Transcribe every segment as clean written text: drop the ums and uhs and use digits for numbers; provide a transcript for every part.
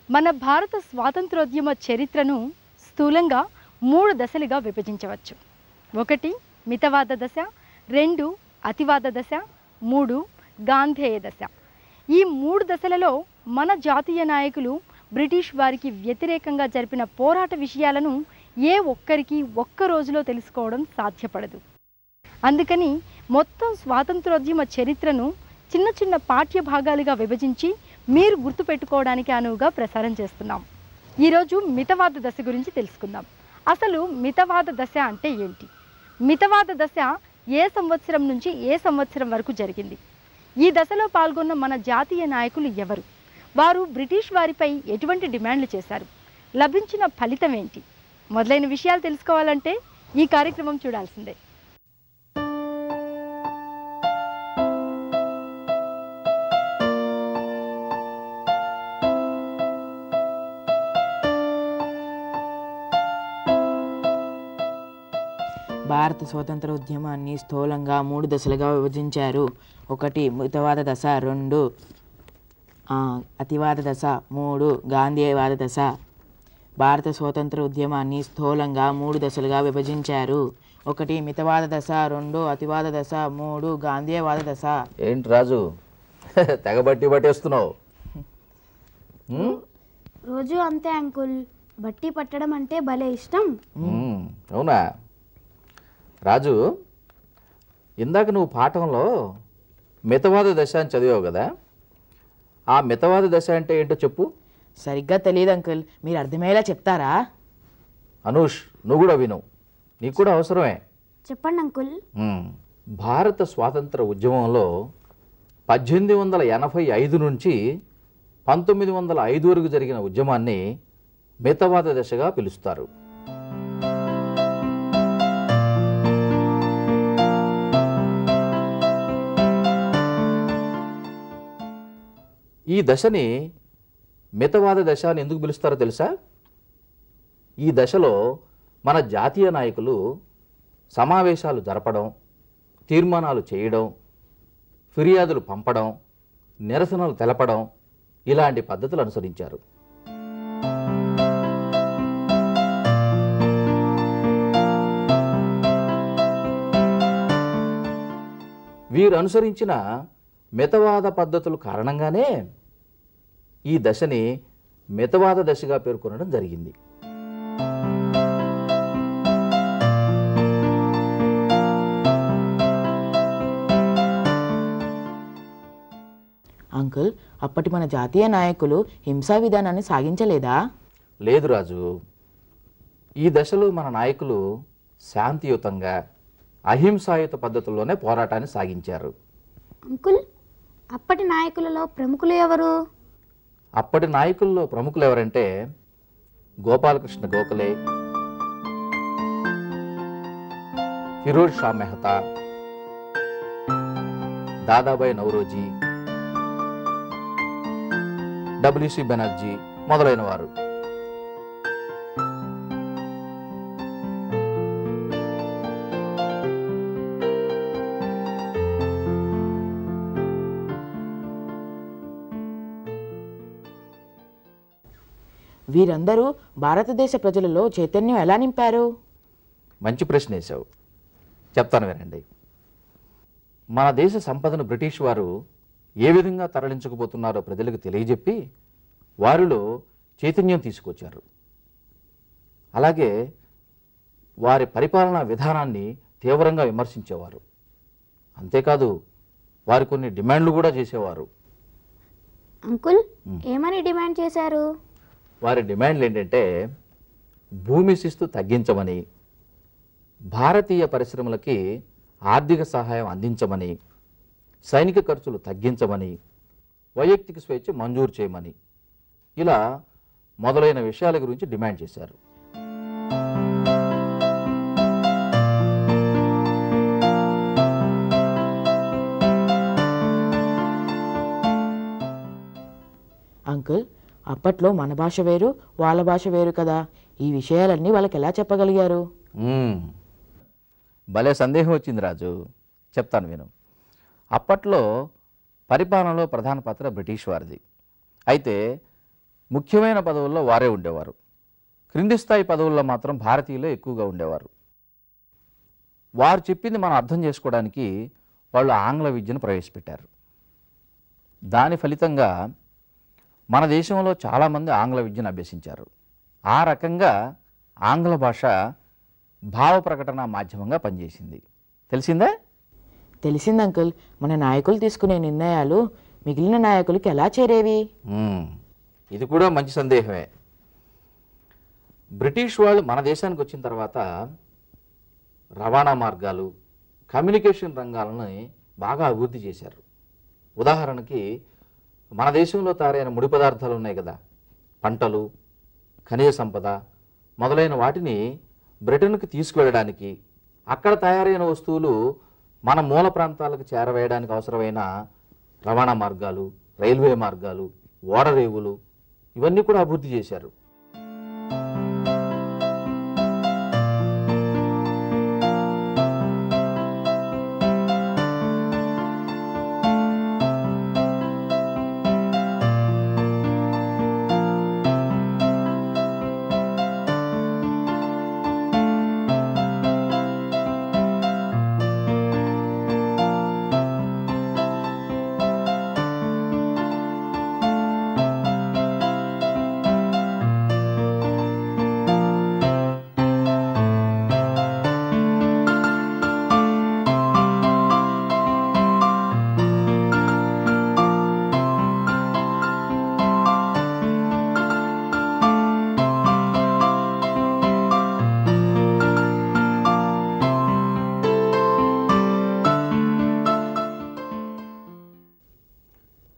మన భారత స్వాతంత్రోద్యమ చరిత్రను స్థూలంగా 3 దశలుగా విభజించవచ్చు. 1 మితవాద దశ, 2 అతివాద దశ, 3 గాంధేయ దశ. ఈ 3 దశలలో మన జాతీయ నాయకులు బ్రిటిష్ వారికి వ్యతిరేకంగా జరిపిన పోరాట విషయాలను ఏ ఒక్కరికి ఒక్క రోజులో తెలుసుకోవడం సాధ్యపడదు. అందుకని మొత్తం స్వాతంత్రోద్యమ చరిత్రను చిన్న చిన్న పాఠ్య భాగాలుగా విభజించి మీరు గుర్తుపెట్టుకోవడానికి అనువుగా ప్రసారం చేస్తున్నాం. ఈరోజు మితవాద దశ గురించి తెలుసుకుందాం. అసలు మితవాద దశ అంటే ఏంటి? మితవాద దశ ఏ సంవత్సరం నుంచి ఏ సంవత్సరం వరకు జరిగింది? ఈ దశలో పాల్గొన్న మన జాతీయ నాయకులు ఎవరు? వారు బ్రిటిష్ వారిపై ఎటువంటి డిమాండ్లు చేశారు? లభించిన ఫలితం ఏంటి? మొదలైన విషయాలు తెలుసుకోవాలంటే ఈ కార్యక్రమం చూడాల్సిందే. భారత స్వాతంత్ర ఉద్యమాన్ని స్థూలంగా 3 దశలుగా విభజించారు. 1 మితవాద దశ, 2 అతివాద దశ, 3 గాంధేయవాద దశ. భారత స్వాతంత్ర ఉద్యమాన్ని స్థూలంగా 3 దశలుగా విభజించారు. 1 మితవాద దశ, 2 అతివాద దశ, 3 గాంధేయవాద దశ. ఏంటి రాజు తెగబట్టి పట్టేస్తున్నావు? రోజు అంతే అంకుల్, బట్టి పట్టడం అంటే భలే ఇష్టం. అవునా రాజు, ఇందాక నువ్వు పాఠంలో మితవాద దశ అని చదివావు కదా, ఆ మితవాద దశ అంటే ఏంటో చెప్పు. సరిగ్గా తెలియదు అంకుల్, మీరు అర్థమయ్యేలా చెప్తారా? అనూష్, నువ్వు కూడా విను, నీకు కూడా అవసరమే. చెప్పండి అంకుల్. భారత స్వాతంత్ర ఉద్యమంలో 1885 నుంచి 1905 వరకు జరిగిన ఉద్యమాన్ని మితవాద దశగా పిలుస్తారు. ఈ దశని మితవాద దశ అని ఎందుకు పిలుస్తారో తెలుసా? ఈ దశలో మన జాతీయ నాయకులు సమావేశాలు జరపడం, తీర్మానాలు చేయడం, ఫిర్యాదులు పంపడం, నిరసనలు తెలపడం ఇలాంటి పద్ధతులు అనుసరించారు. వీరు అనుసరించిన మితవాద పద్ధతుల కారణంగానే ఈ దశని మితవాద దశగా పేర్కొనడం జరిగింది. అంకుల్, అప్పటి మన జాతీయ నాయకులు హింసా విధానాన్ని సాగించలేదా? లేదు రాజు, ఈ దశలో మన నాయకులు శాంతియుతంగా అహింసాయుత పద్ధతుల్లోనే పోరాటాన్ని సాగించారు. అంకుల్, అప్పటి నాయకులలో ప్రముఖులు ఎవరు? అప్పటి నాయకుల్లో ప్రముఖులు ఎవరంటే గోపాలకృష్ణ గోఖలే, ఫిరోజ్ షా మెహతా, దాదాబాయి నౌరోజీ, డబ్ల్యూసి బెనర్జీ మొదలైన వారు. వీరందరూ భారతదేశ ప్రజలలో చైతన్యం ఎలా నింపారు? మంచి ప్రశ్న వేశావు, చెప్తాను వినండి. మన దేశ సంపదను బ్రిటిష్ వారు ఏ విధంగా తరలించకపోతున్నారో ప్రజలకు తెలియజెప్పి వారిలో చైతన్యం తీసుకొచ్చారు. అలాగే వారి పరిపాలనా విధానాన్ని తీవ్రంగా విమర్శించేవారు. అంతేకాదు వారు కొన్ని డిమాండ్లు కూడా చేసేవారు. అంకుల్, ఏమని డిమాండ్ చేశారు? వారి డిమాండ్లు ఏంటంటే భూమి శిస్తు తగ్గించమని, భారతీయ పరిశ్రమలకి ఆర్థిక సహాయం అందించమని, సైనిక ఖర్చులు తగ్గించమని, వైయక్తిక స్వేచ్ఛ మంజూరు చేయమని, ఇలా మొదలైన విషయాల గురించి డిమాండ్ చేశారు. అంకుల్, అప్పట్లో మన భాష వేరు, వాళ్ళ భాష వేరు కదా, ఈ విషయాలన్నీ వాళ్ళకి ఎలా చెప్పగలిగారు? భలే సందేహం వచ్చింది రాజు, చెప్తాను విను. అప్పట్లో పరిపాలనలో ప్రధాన పాత్ర బ్రిటిష్ వారిది. అయితే ముఖ్యమైన పదవుల్లో వారే ఉండేవారు. క్రింది స్థాయి పదవుల్లో మాత్రం భారతీయులే ఎక్కువగా ఉండేవారు. వారు చెప్పింది మనం అర్థం చేసుకోవడానికి వాళ్ళు ఆంగ్ల విద్యను ప్రవేశపెట్టారు. దాని ఫలితంగా మన దేశంలో చాలామంది ఆంగ్ల విద్యను అభ్యసించారు. ఆ రకంగా ఆంగ్ల భాష భావ ప్రకటన మాధ్యమంగా పనిచేసింది. తెలిసిందా? తెలిసింది అంకుల్. మన నాయకులు తీసుకునే నిర్ణయాలు మిగిలిన నాయకులకి ఎలా చేరేవి? ఇది కూడా మంచి సందేహమే. బ్రిటిష్ వాళ్ళు మన దేశానికి వచ్చిన తర్వాత రవాణా మార్గాలు, కమ్యూనికేషన్ రంగాలను బాగా అభివృద్ధి చేశారు. ఉదాహరణకి మన దేశంలో తయారైన ముడి పదార్థాలు ఉన్నాయి కదా, పంటలు, ఖనిజ సంపద మొదలైన వాటిని బ్రిటన్కి తీసుకువెళ్ళడానికి, అక్కడ తయారైన వస్తువులు మన మూల ప్రాంతాలకు చేరవేయడానికి అవసరమైన రవాణా మార్గాలు, రైల్వే మార్గాలు, ఓడరేవులు ఇవన్నీ కూడా అభివృద్ధి చేశారు.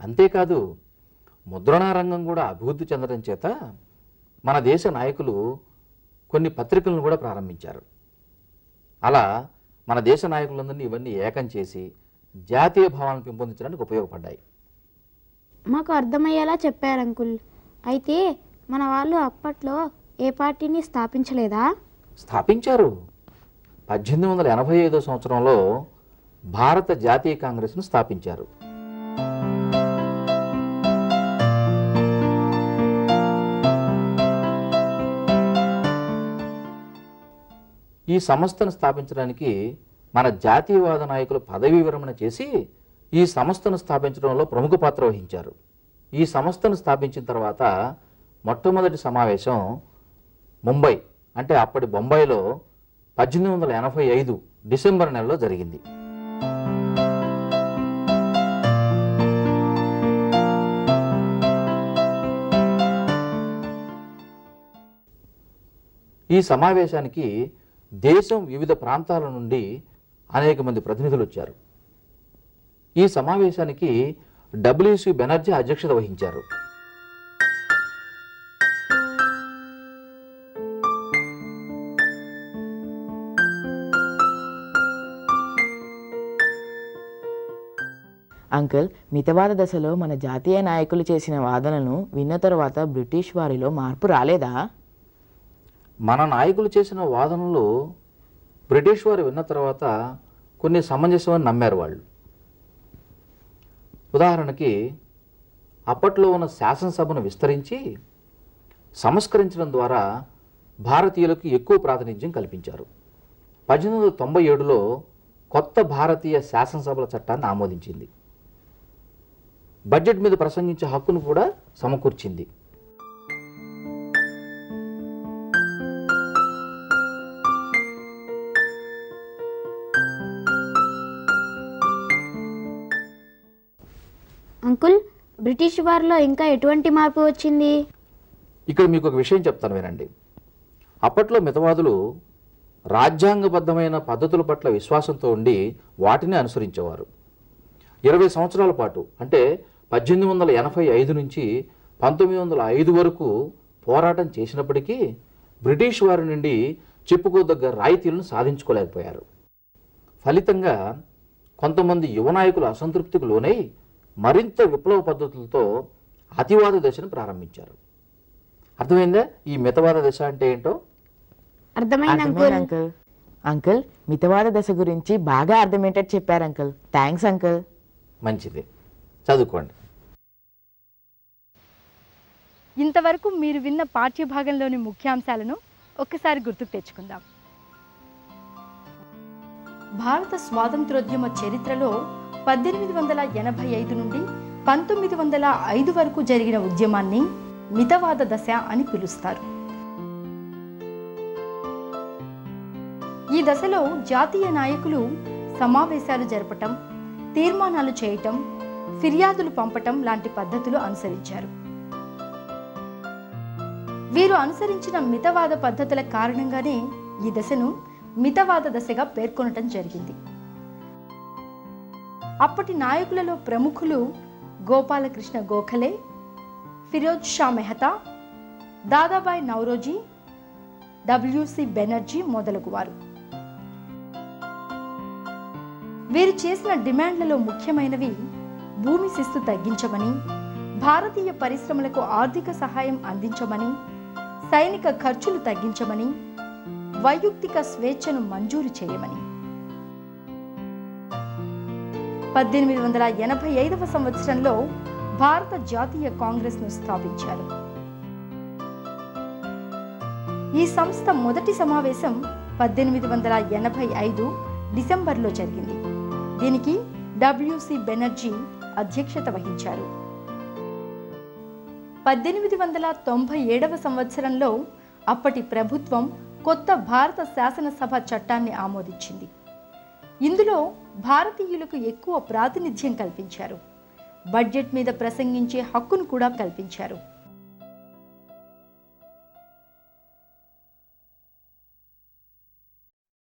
అంతేకాదు ముద్రణా రంగం కూడా అభివృద్ధి చెందడం చేత మన దేశ నాయకులు కొన్ని పత్రికలను కూడా ప్రారంభించారు. అలా మన దేశ నాయకులందరినీ ఇవన్నీ ఏకం చేసి జాతీయ భావాలను పెంపొందించడానికి ఉపయోగపడ్డాయి. మాకు అర్థమయ్యేలా చెప్పారు అంకుల్. అయితే మన వాళ్ళు అప్పట్లో ఏ పార్టీని స్థాపించలేదా? స్థాపించారు. 1885 సంవత్సరంలో భారత జాతీయ కాంగ్రెస్ను స్థాపించారు. ఈ సంస్థను స్థాపించడానికి మన జాతీయవాద నాయకులు పదవీ విరమణ చేసి ఈ సంస్థను స్థాపించడంలో ప్రముఖ పాత్ర వహించారు. ఈ సంస్థను స్థాపించిన తర్వాత మొట్టమొదటి సమావేశం ముంబై, అంటే అప్పటి బొంబాయిలో 1885 డిసెంబర్ నెలలో జరిగింది. ఈ సమావేశానికి దేశం వివిధ ప్రాంతాల నుండి అనేక మంది ప్రతినిధులు వచ్చారు. ఈ సమావేశానికి డబ్ల్యూసి బెనర్జీ అధ్యక్షత వహించారు. అంకుల్, మితవాద దశలో మన జాతీయ నాయకులు చేసిన వాదనలను విన్న తర్వాత బ్రిటిష్ వారిలో మార్పు రాలేదా? మన నాయకులు చేసిన వాదనలు బ్రిటిష్ వారు విన్న తర్వాత కొన్ని సమంజసమని నమ్మారు వాళ్ళు. ఉదాహరణకి అప్పట్లో ఉన్న శాసనసభను విస్తరించి సంస్కరించడం ద్వారా భారతీయులకు ఎక్కువ ప్రాతినిధ్యం కల్పించారు. 1897లో కొత్త భారతీయ శాసనసభల చట్టాన్ని ఆమోదించింది. బడ్జెట్ మీద ప్రసంగించే హక్కును కూడా సమకూర్చింది. అంకుల్, బ్రిటిష్ వారిలో ఇంకా ఎటువంటి మార్పు వచ్చింది? ఇక్కడ మీకు ఒక విషయం చెప్తాను వినండి. అప్పట్లో మితవాదులు రాజ్యాంగబద్ధమైన పద్ధతుల పట్ల విశ్వాసంతో ఉండి వాటిని అనుసరించేవారు. 20 సంవత్సరాల పాటు, అంటే 1885 నుంచి 1905 వరకు పోరాటం చేసినప్పటికీ బ్రిటిష్ వారి నుండి చెప్పుకోదగ్గ రాయితీలను సాధించుకోలేకపోయారు. ఫలితంగా కొంతమంది యువ నాయకులు అసంతృప్తికి లోనై మరింత విప్లవ పద్ధతులతో అతివాద దశను ప్రారంభించారు. అర్థమైందా ఈ మితవాద దశ అంటే ఏంటో? అర్థమైంది అంకుల్. అంకుల్ అంకుల్ మితవాద దశ గురించి బాగా అర్థమయ్యేటట్టు చెప్పారు అంకుల్. Thanks uncle. మంచిది, చదువుకోండి. ఇంతవరకు మీరు విన్న పాఠ్యభాగంలోని ముఖ్యాంశాలను ఒక్కసారి గుర్తుకు తెచ్చుకుందాం. భారత స్వాతంత్రోద్యమ చరిత్రలో 1885 నుండి 1905 వరకు జరిగిన ఉద్యమాన్ని మితవాద దశ అని పిలుస్తారు. ఈ దశలో జాతీయ నాయకులు సమావేశాలు జరపటం, తీర్మానాలు చేయటం, ఫిర్యాదులు పంపటం లాంటి పద్ధతులు అనుసరించారు. వీరు అనుసరించిన మితవాద పద్ధతుల కారణంగానే ఈ దశను మితవాద దశగా పేర్కొనటం జరిగింది. అప్పటి నాయకులలో ప్రముఖులు గోపాలకృష్ణ గోఖలే, ఫిరోజ్ షా మెహతా, దాదాబాయ్ నౌరోజీ, డబ్ల్యూసి బెనర్జీ మొదలగువారు. వీరు చేసిన డిమాండ్లలో ముఖ్యమైనవి భూమి శిస్తు తగ్గించమని, భారతీయ పరిశ్రమలకు ఆర్థిక సహాయం అందించమని, సైనిక ఖర్చులు తగ్గించమని, వైయక్తిక స్వేచ్ఛను మంజూరు చేయమని. 1885వ సంవత్సరంలో భారత జాతీయ కాంగ్రెస్ను స్థాపించారు. ఈ సంస్థ మొదటి సమావేశం 1885 డిసెంబర్లో జరిగింది. దీనికి డబ్ల్యూసి బెనర్జీ అధ్యక్షత వహించారు. 1897వ సంవత్సరంలో అప్పటి ప్రభుత్వం కొత్త భారత శాసనసభ చట్టాన్ని ఆమోదించింది. ఇందులో భారతీయులకు ఎక్కువ ప్రాతినిధ్యం కల్పించారు. బడ్జెట్ మీద ప్రసంగించే హక్కును కూడా కల్పించారు.